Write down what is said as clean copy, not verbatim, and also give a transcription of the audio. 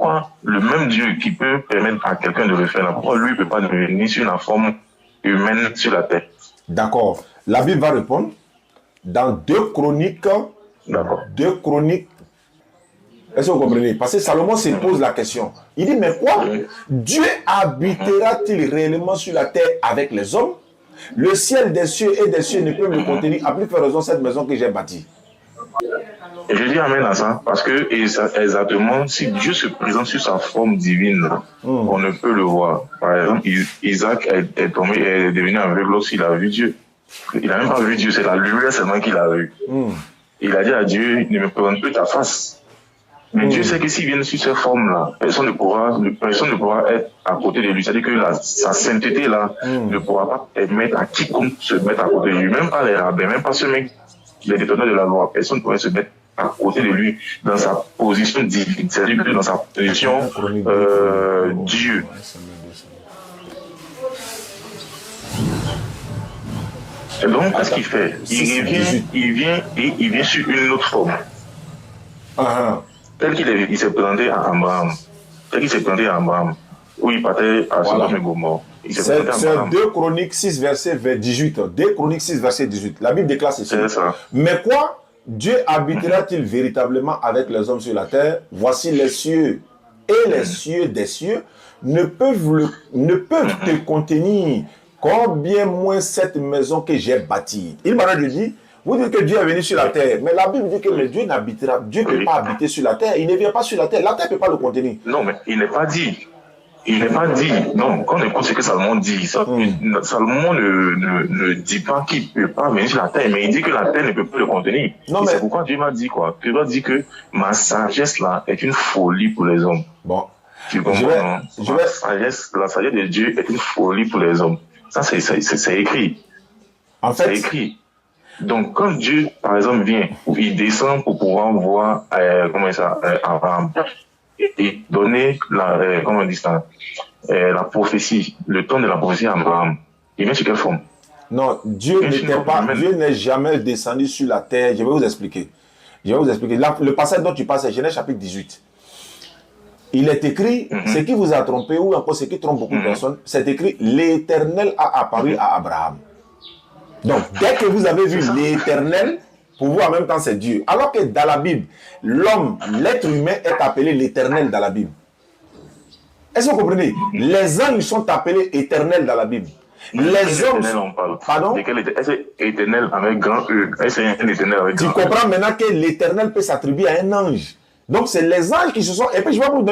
pourquoi le même Dieu qui peut permettre à quelqu'un de le faire, là, pourquoi lui ne peut pas devenir sur la forme humaine sur la terre? D'accord. La Bible va répondre dans 2 Chroniques. D'accord. 2 Chroniques. Est-ce que vous comprenez? Parce que Salomon se pose la question. Il dit, mais quoi? Dieu habitera-t-il réellement sur la terre avec les hommes? Le ciel des cieux et des cieux ne peut me contenir. À plus faire raison cette maison que j'ai bâtie. Et je dis amen à ça, parce que exactement, si Dieu se présente sur sa forme divine, on ne peut le voir. Par exemple, Isaac est devenu aveugle lorsqu'il a vu Dieu. Il n'a même pas vu Dieu, c'est la lumière seulement qu'il a vue. Il a dit à Dieu, ne me présente plus ta face. Mais Dieu sait que s'il vient sur cette forme-là, personne ne pourra être à côté de lui. C'est-à-dire que sa sainteté-là ne pourra pas permettre à quiconque se mettre à côté de lui, même pas les rabbins, même pas ceux les déteneurs de la loi. Personne ne pourrait se mettre à côté de lui dans sa position divine, c'est-à-dire que dans sa position Dieu. Et donc, qu'est-ce qu'il fait? Il vient sur une autre forme. Tel qu'il s'est présenté à Abraham. Où il partait à Sodome et Gomorrhe. C'est 2 Chroniques 6, verset 18. 2 Chroniques 6, verset 18. La Bible déclare ceci. Mais quoi? Dieu habitera-t-il véritablement avec les hommes sur la terre? Voici les cieux et les cieux des cieux ne peuvent te contenir, combien moins cette maison que j'ai bâtie. Il m'a dit, vous dites que Dieu est venu sur la terre, mais la Bible dit que Dieu ne peut pas habiter sur la terre, il ne vient pas sur la terre ne peut pas le contenir. Non, mais il n'est pas dit. Il n'est pas dit. Non, quand on écoute ce que Salomon dit, Salomon ne dit pas qu'il ne peut pas venir sur la terre, mais il dit que la terre ne peut pas le contenir. C'est pourquoi Dieu m'a dit quoi? Dieu m'a dit que ma sagesse là est une folie pour les hommes. Bon. Tu comprends? La sagesse de Dieu est une folie pour les hommes. Ça, c'est écrit. En fait, c'est écrit. Donc, quand Dieu, par exemple, vient, il descend pour pouvoir voir, Abraham, et donner la prophétie, le temps de la prophétie à Abraham. Il vient sur quelle forme? Non, Dieu n'est jamais descendu sur la terre. Je vais vous expliquer. Là, le passage dont tu passes, c'est Genèse chapitre 18. Il est écrit, ce qui vous a trompé, ou encore ce qui trompe beaucoup de personnes, c'est écrit, l'Éternel a apparu à Abraham. Donc, dès que vous avez vu l'Éternel, pour vous en même temps c'est Dieu. Alors que dans la Bible, l'homme, l'être humain est appelé l'Éternel dans la Bible. Est-ce que vous comprenez? Les anges sont appelés éternels dans la Bible. Les hommes. Pardon? Est-ce éternel avec grand E? Est-ce un éternel avec grand E? Tu comprends maintenant que l'éternel peut s'attribuer à un ange. Donc c'est les anges qui se sont. Et puis je vais vous donner